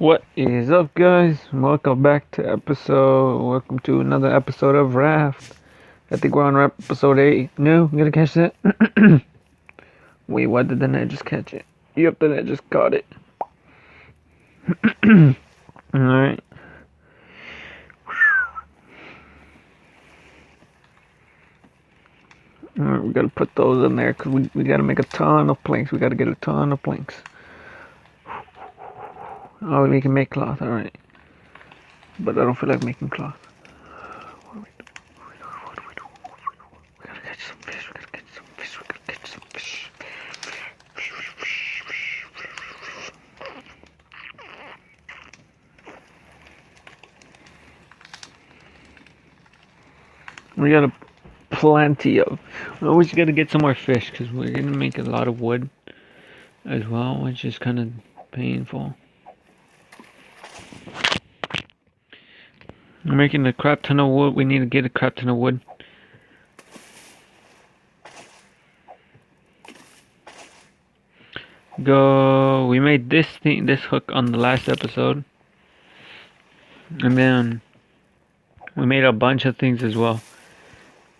What is up, guys? Welcome to another episode of Raft. I think we're on episode 8. No, you gonna catch that? Wait, why did the net just catch it? Yep, the net just caught it. Alright. Alright, we gotta put those in there because we gotta make a ton of planks. We gotta get a ton of planks. Oh, we can make cloth, alright. But I don't feel like making cloth. What do we do? What do we do? We gotta catch some fish. We gotta catch some fish. We gotta catch some fish. We got plenty of. We always got to get some more fish because we're gonna make a lot of wood as well, which is kind of painful. We're making a crap ton of wood. We need to get a crap ton of wood. Go. We made this hook on the last episode, and then we made a bunch of things as well.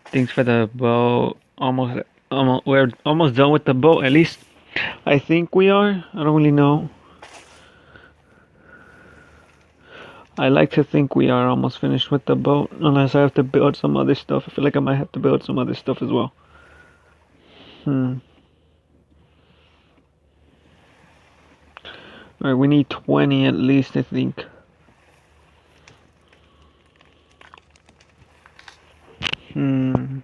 Things for the boat. We're almost done with the boat. At least I think we are. I don't really know. I like to think we are almost finished with the boat, unless I have to build some other stuff. I feel like I might have to build some other stuff as well. Alright, we need 20 at least, I think. I'm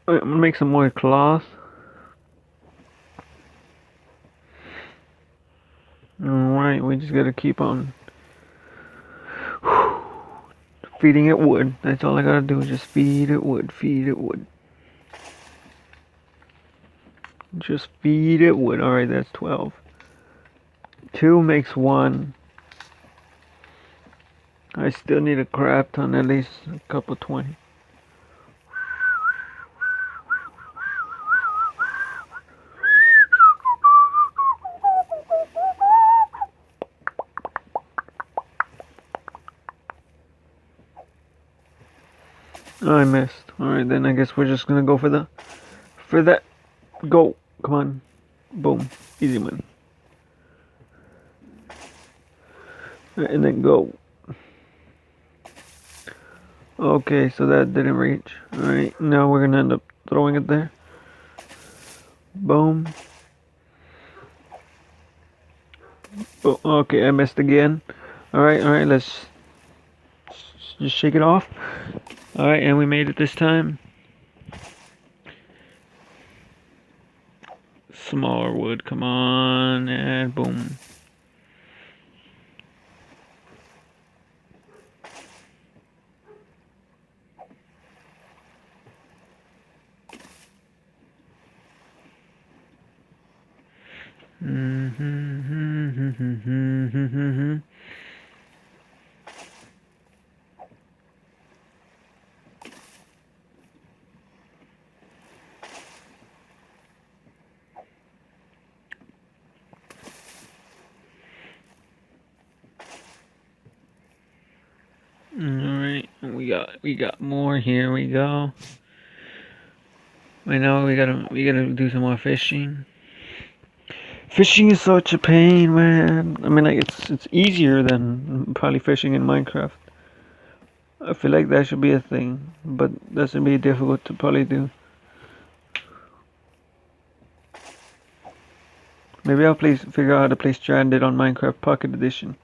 gonna make some more cloth. Alright, we just gotta keep on feeding it wood. That's all I gotta do, just feed it wood, feed it wood. Just feed it wood. Alright, that's 12. 2 makes 1. I still need a crap ton, at least a couple 20. I missed. Alright, then I guess we're just gonna go for that. Go. Come on. Boom. Easy one. Right, and then go. Okay, so that didn't reach. Alright, now we're gonna end up throwing it there. Boom. Oh, okay, I missed again. Alright, let's just shake it off. Alright, and we made it this time. Smaller wood, come on, and boom. Alright, we got more. Here we go. I know we gotta do some more fishing. Fishing is such a pain, man. I mean, like it's easier than probably fishing in Minecraft. I feel like that should be a thing, but that's gonna be difficult to probably do. Maybe I'll figure out how to play Stranded on Minecraft Pocket Edition.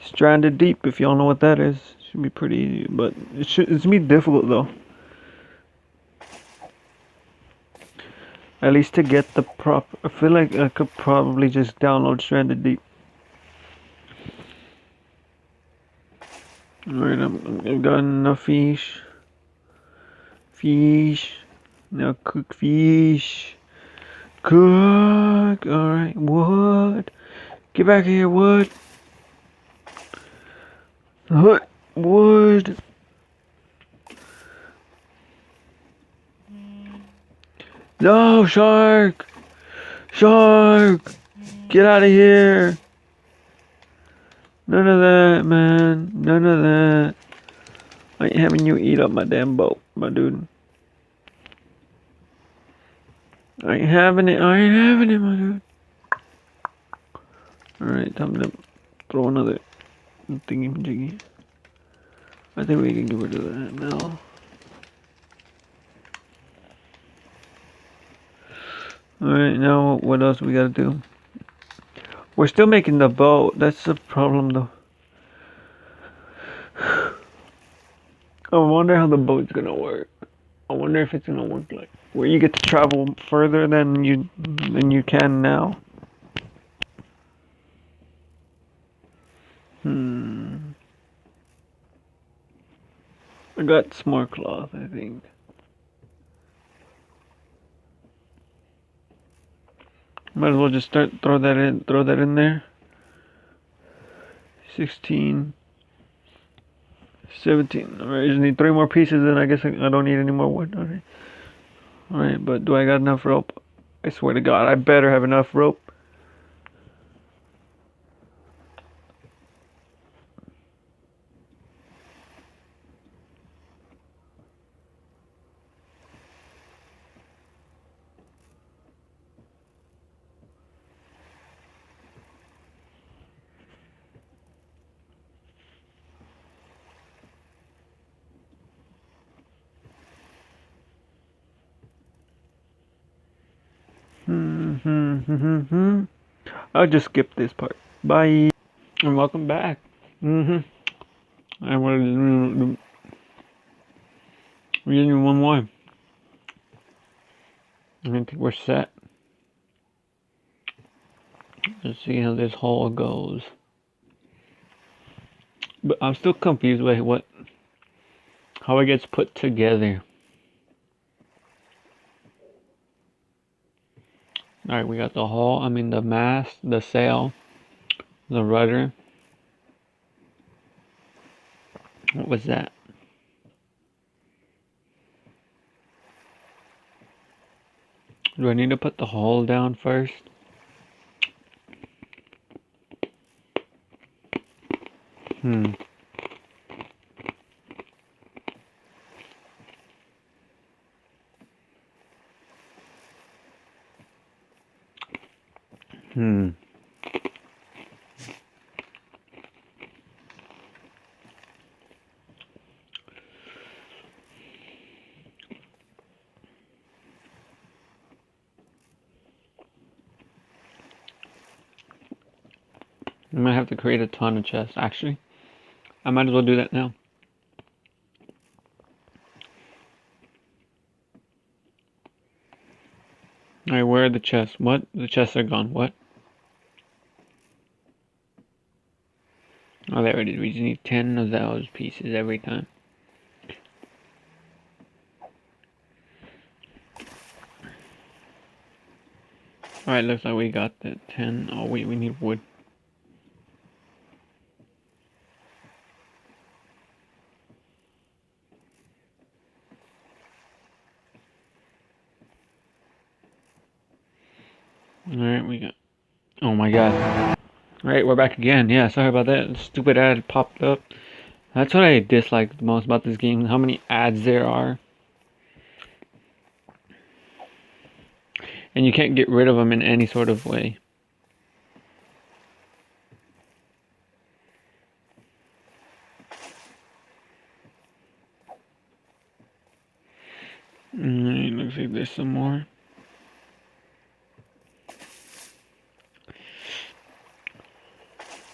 Stranded Deep, if y'all know what that is. Should be pretty easy, but it's gonna be difficult though. At least to get the I feel like I could probably just download Stranded Deep. Alright, I've got enough fish. Now cook fish. Cook. Alright, wood. Get back here, wood. Wood. No, shark! Shark! Get out of here! None of that, man. None of that. I ain't having you eat up my damn boat, my dude. I ain't having it. I ain't having it, my dude. Alright, time to throw another thingy jiggy. I think we can get rid of that now. Alright, now what else we gotta do? We're still making the boat. That's the problem, though. I wonder how the boat's gonna work. I wonder if it's gonna work like where you get to travel further than you can now. I got some more cloth, I think. Might as well just throw that in there. 16, 17. Alright, I just need 3 more pieces, and I guess I don't need any more wood. Alright. Alright, but do I got enough rope? I swear to God, I better have enough rope. I'll just skip this part. Bye. And welcome back. And we're getting one more. I think we're set. Let's see how this haul goes. But I'm still confused by how it gets put together. Alright, we got the hull, the mast, the sail, the rudder. What was that? Do I need to put the hull down first? Hmm. I might have to create a ton of chests. Actually, I might as well do that now. Alright, where are the chests? What? The chests are gone. What? Oh, there it is. We just need 10 of those pieces every time. Alright, looks like we got the 10. Oh, wait, we need wood. Alright, we got... Oh my god. Alright, we're back again. Yeah, sorry about that. Stupid ad popped up. That's what I dislike the most about this game. How many ads there are. And you can't get rid of them in any sort of way. Alright, looks like there's some more.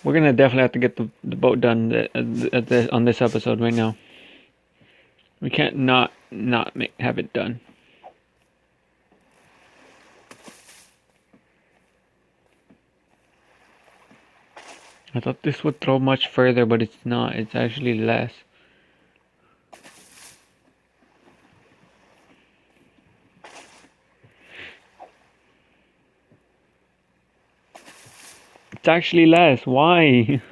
We're gonna definitely have to get the boat done on this episode right now. We can't not have it done. I thought this would throw much further, but it's not. It's actually less. It's actually less. Why?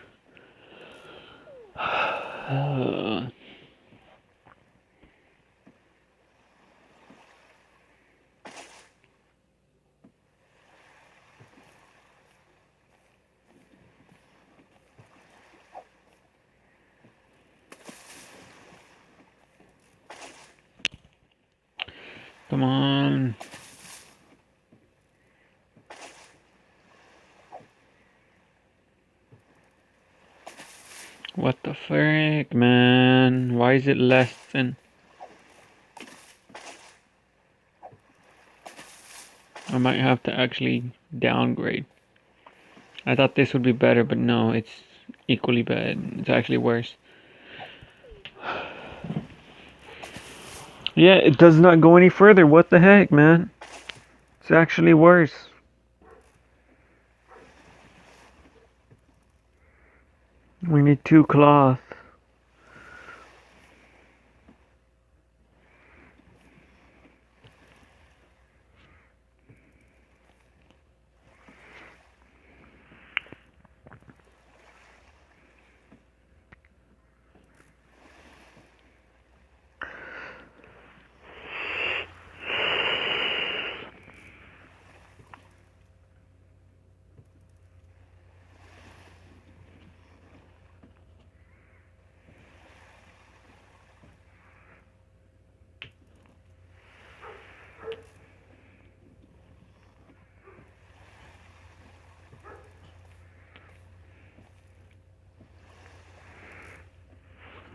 Come on. What the frick, man? Why is it less than... I might have to actually downgrade. I thought this would be better, but no, it's equally bad. It's actually worse. Yeah, it does not go any further. What the heck, man? It's actually worse. We need 2 cloth.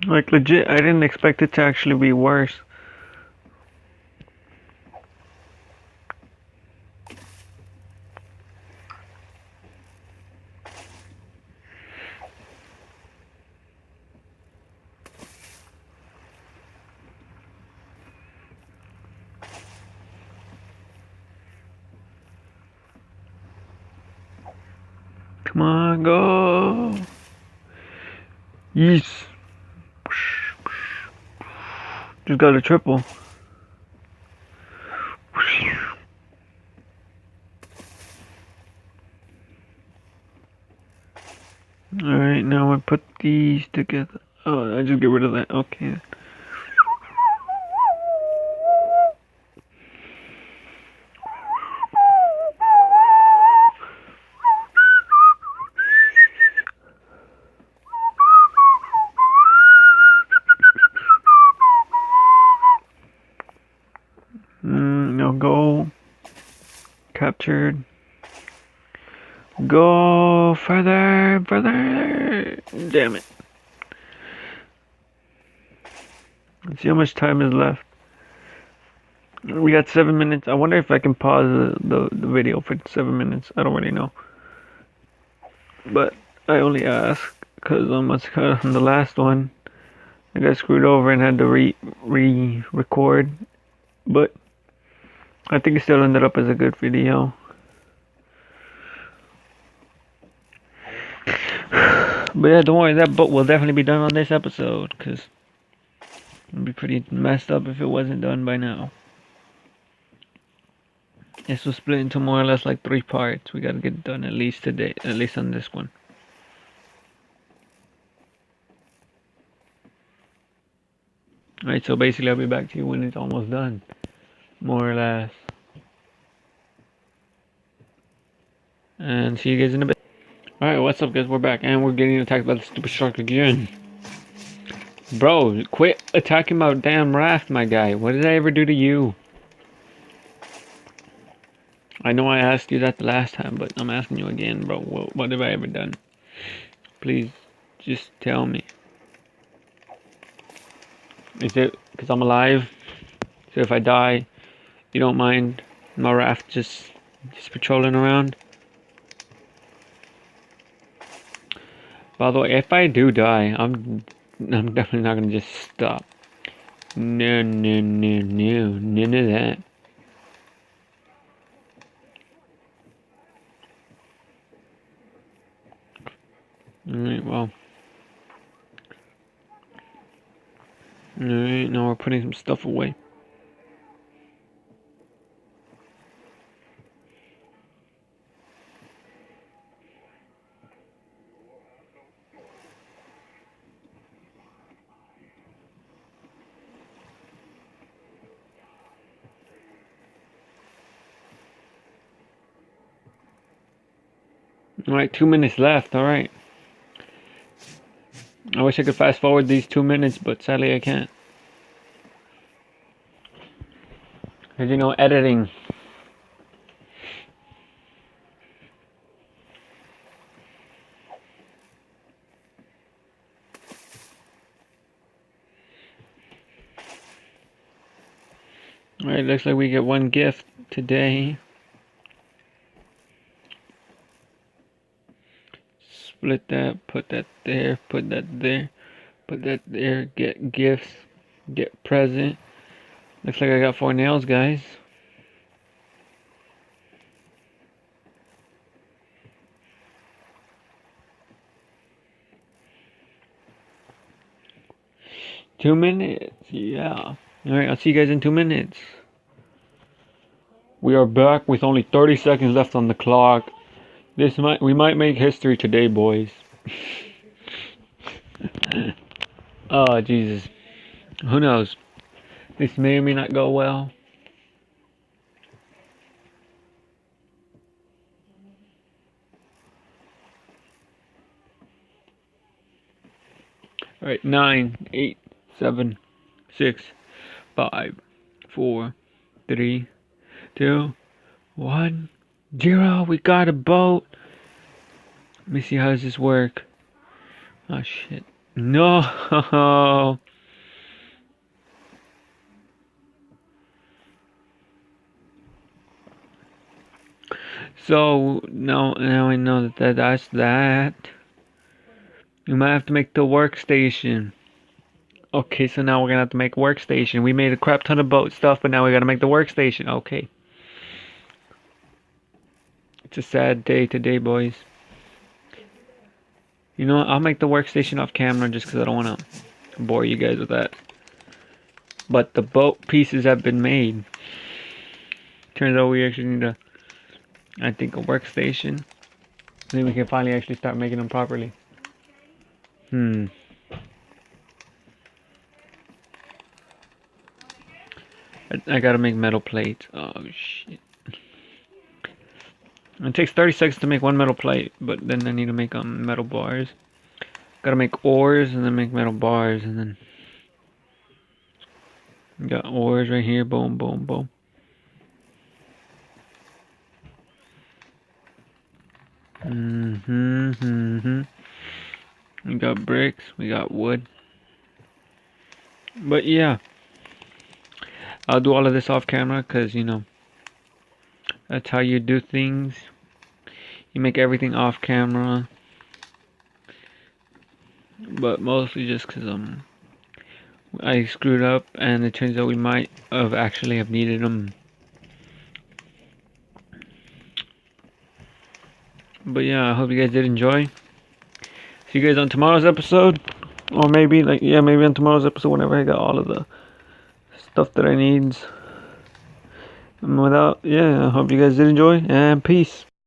Like legit, I didn't expect it to actually be worse. Come on, go! Yes! Just got a triple. Alright, now I put these together. Oh, I just get rid of that. Okay. Now go. Captured. Go further, further. Damn it. Let's see how much time is left. We got 7 minutes. I wonder if I can pause the video for 7 minutes. I don't really know. But I only ask because on the last one, I got screwed over and had to re-record. But I think it still ended up as a good video. But yeah, don't worry, that book will definitely be done on this episode, because it would be pretty messed up if it wasn't done by now. This was split into more or less like 3 parts. We gotta get it done at least today, at least on this one. Alright, so basically I'll be back to you when it's almost done. More or less. And see you guys in a bit. Alright, what's up guys? We're back and we're getting attacked by the stupid shark again. Bro, quit attacking my damn raft, my guy. What did I ever do to you? I know I asked you that the last time, but I'm asking you again, bro. What have I ever done? Please, just tell me. Is it because I'm alive? So if I die, you don't mind my raft just patrolling around? By the way, if I do die, I'm definitely not gonna just stop. No, no, no, no, none of that. Alright, well. Alright, now we're putting some stuff away. Alright, 2 minutes left, alright. I wish I could fast forward these 2 minutes, but sadly I can't. Cause you know, editing. Alright, looks like we get one gift today. Split that, put that there, put that there, put that there, get gifts, get present. Looks like I got 4 nails, guys. Two minutes, yeah. Alright, I'll see you guys in 2 minutes. We are back with only 30 seconds left on the clock. We might make history today, boys. Oh, Jesus. Who knows? This may or may not go well. Alright, 9, 8, 7, 6, 5, 4, 3, 2, 1, 0. We got a boat. Let me see, how does this work? Oh, shit. No! So, now I know that's that. We might have to make the workstation. Okay, so now we're gonna have to make workstation. We made a crap ton of boat stuff, but now we gotta make the workstation. Okay. It's a sad day today, boys. You know what? I'll make the workstation off camera just because I don't want to bore you guys with that. But the boat pieces have been made. Turns out we actually need I think, a workstation. Then we can finally actually start making them properly. I gotta make metal plates. Oh, shit. It takes 30 seconds to make one metal plate, but then I need to make metal bars. Gotta make ores and then make metal bars, and then got ores right here. Boom, boom, boom. We got bricks. We got wood. But yeah, I'll do all of this off camera because, you know, that's how you do things. You make everything off camera. But mostly just because I screwed up, and it turns out we might have actually have needed them. But yeah, I hope you guys did enjoy. See you guys on tomorrow's episode. Or maybe, maybe on tomorrow's episode whenever I got all of the stuff that I need. And I hope you guys did enjoy, and peace.